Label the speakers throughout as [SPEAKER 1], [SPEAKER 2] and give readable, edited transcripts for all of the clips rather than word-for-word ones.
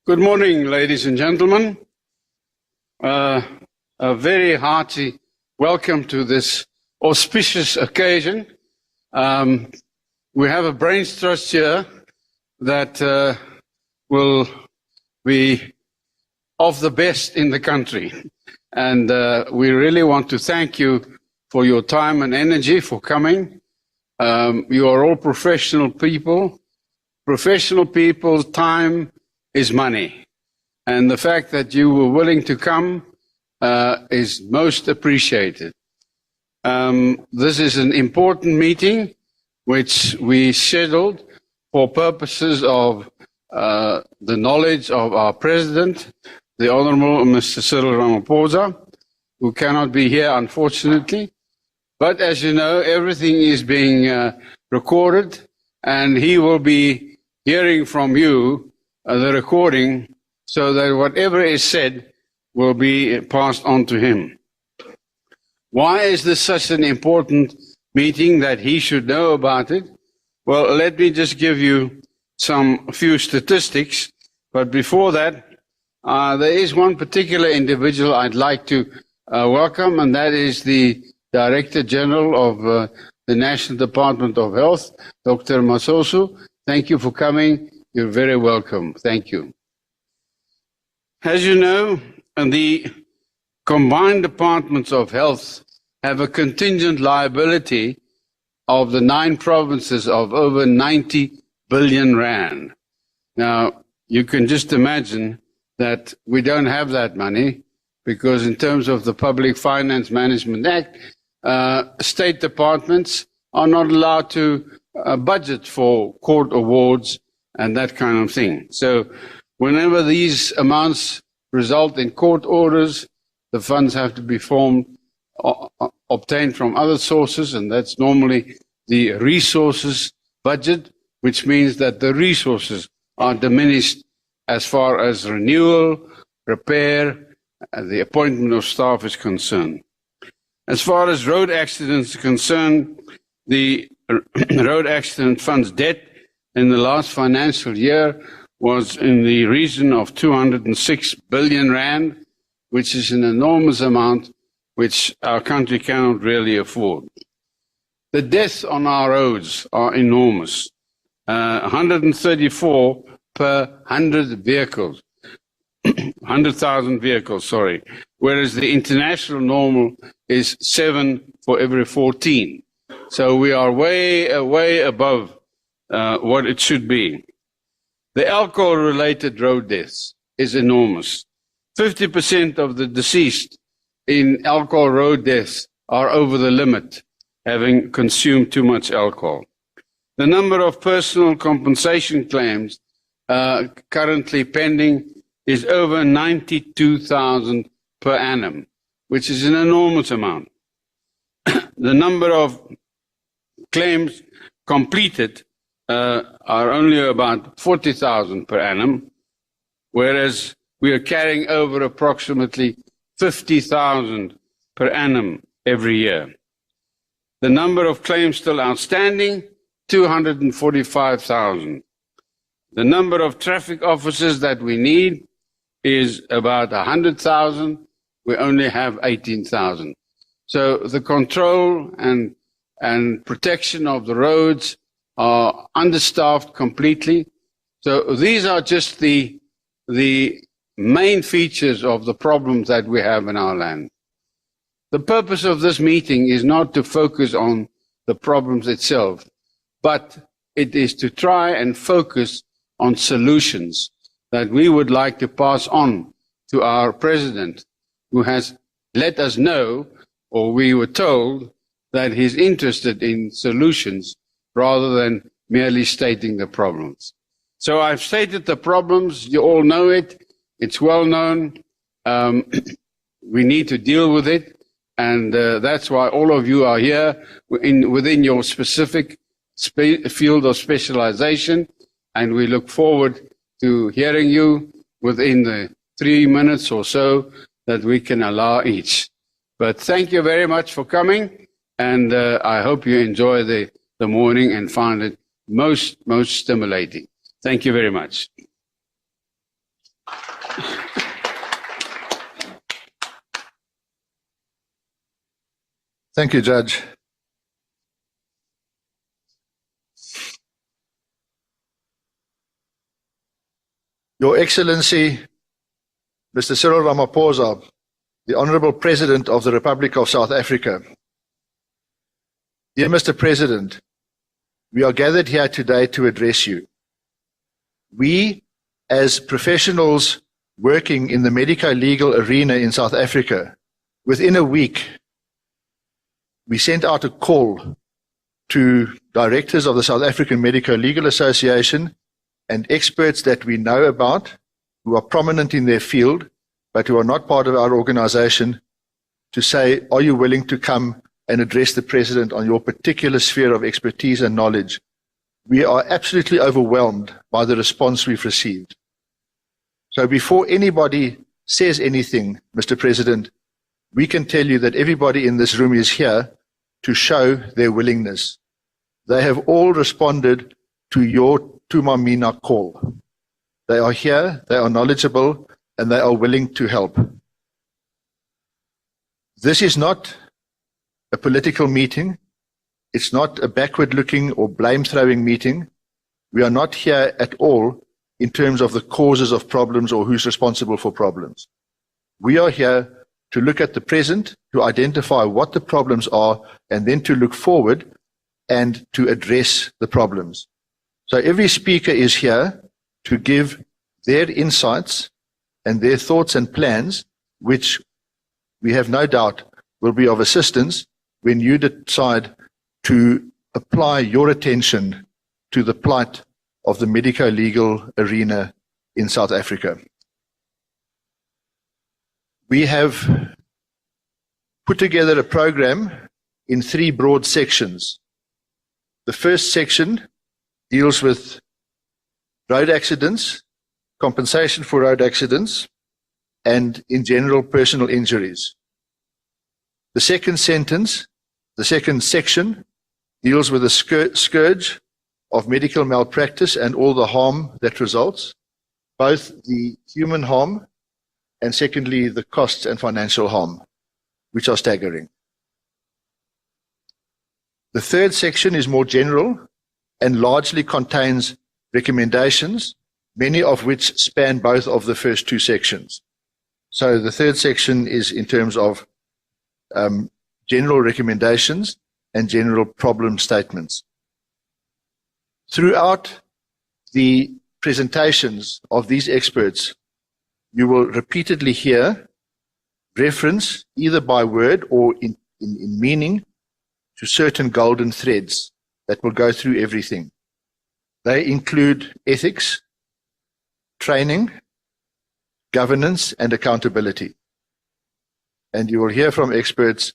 [SPEAKER 1] Good morning, ladies and gentlemen. A very hearty welcome to this auspicious occasion. We have a brains trust here that will be of the best in the country. And we really want to thank you for your time and energy for coming. You are all professional people. Professional people's time is money. And the fact that you were willing to come is most appreciated. This is an important meeting which we scheduled for purposes of the knowledge of our President, the Honorable Mr. Cyril Ramaphosa, who cannot be here unfortunately. But as you know, everything is being recorded, and he will be hearing from you the recording, so that whatever is said will be passed on to him. Why is this such an important meeting that he should know about it? Well, let me just give you a few statistics. But before that, there is one particular individual I'd like to welcome, and that is the Director General of the National Department of Health, Dr. Masoso. Thank you for coming. You're very welcome. Thank you. As you know, the combined departments of health have a contingent liability of the 9 provinces of over 90 billion rand. Now, you can just imagine that we don't have that money, because in terms of the Public Finance Management Act, state departments are not allowed to budget for court awards and that kind of thing. So whenever these amounts result in court orders, the funds have to be obtained from other sources, and that's normally the resources budget, which means that the resources are diminished as far as renewal, repair, and the appointment of staff is concerned. As far as road accidents are concerned, the road accident fund's debt in the last financial year was in the region of 206 billion rand, which is an enormous amount which our country cannot really afford. The deaths on our roads are enormous. 134 per 100,000 vehicles, sorry, whereas the international normal is 7 for every 14. So we are way above what it should be. The alcohol-related road deaths is enormous. 50% of the deceased in alcohol road deaths are over the limit, having consumed too much alcohol. The number of personal compensation claims currently pending is over 92,000 per annum, which is an enormous amount. The number of claims completed are only about 40,000 per annum, whereas we are carrying over approximately 50,000 per annum every year. The number of claims still outstanding, 245,000. The number of traffic officers that we need is about 100,000. We only have 18,000. So the control and protection of the roads are understaffed completely. So these are just the main features of the problems that we have in our land. The purpose of this meeting is not to focus on the problems itself, but it is to try and focus on solutions that we would like to pass on to our President, who has let us know, or we were told, that he's interested in solutions rather than merely stating the problems. So I've stated the problems, you all know it, it's well known, we need to deal with it, and that's why all of you are here within your specific field of specialization, and we look forward to hearing you within the 3 minutes or so that we can allow each. But thank you very much for coming, and I hope you enjoy the morning and find it most stimulating. Thank you very much.
[SPEAKER 2] Thank you, Judge. Your Excellency, Mr. Cyril Ramaphosa, the Honourable President of the Republic of South Africa. Dear Mr. President, we are gathered here today to address you. We, as professionals working in the medico-legal arena in South Africa, within a week, we sent out a call to directors of the South African Medico-Legal Association and experts that we know about, who are prominent in their field, but who are not part of our organization, to say, are you willing to come and address the President on your particular sphere of expertise and knowledge? We are absolutely overwhelmed by the response we've received. So before anybody says anything, Mr. President, we can tell you that everybody in this room is here to show their willingness. They have all responded to your Tumamina call. They are here, they are knowledgeable, and they are willing to help. This is not a political meeting. It's not a backward-looking or blame-throwing meeting. We are not here at all in terms of the causes of problems or who's responsible for problems. We are here to look at the present, to identify what the problems are, and then to look forward and to address the problems. So every speaker is here to give their insights and their thoughts and plans, which we have no doubt will be of assistance when you decide to apply your attention to the plight of the medico-legal arena in South Africa. We have put together a program in 3 broad sections. The first section deals with road accidents, compensation for road accidents, and in general personal injuries. The second section deals with the scourge of medical malpractice and all the harm that results, both the human harm and secondly the costs and financial harm, which are staggering. The third section is more general and largely contains recommendations, many of which span both of the first 2 sections. So the third section is in terms of general recommendations and general problem statements. Throughout the presentations of these experts, you will repeatedly hear reference, either by word or in meaning, to certain golden threads that will go through everything. They include ethics, training, governance, and accountability. And you will hear from experts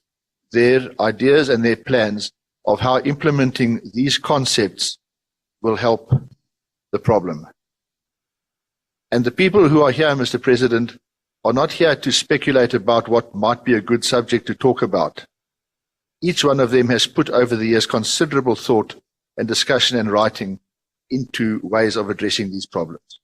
[SPEAKER 2] their ideas and their plans of how implementing these concepts will help the problem. And the people who are here, Mr. President, are not here to speculate about what might be a good subject to talk about. Each one of them has put over the years considerable thought and discussion and writing into ways of addressing these problems.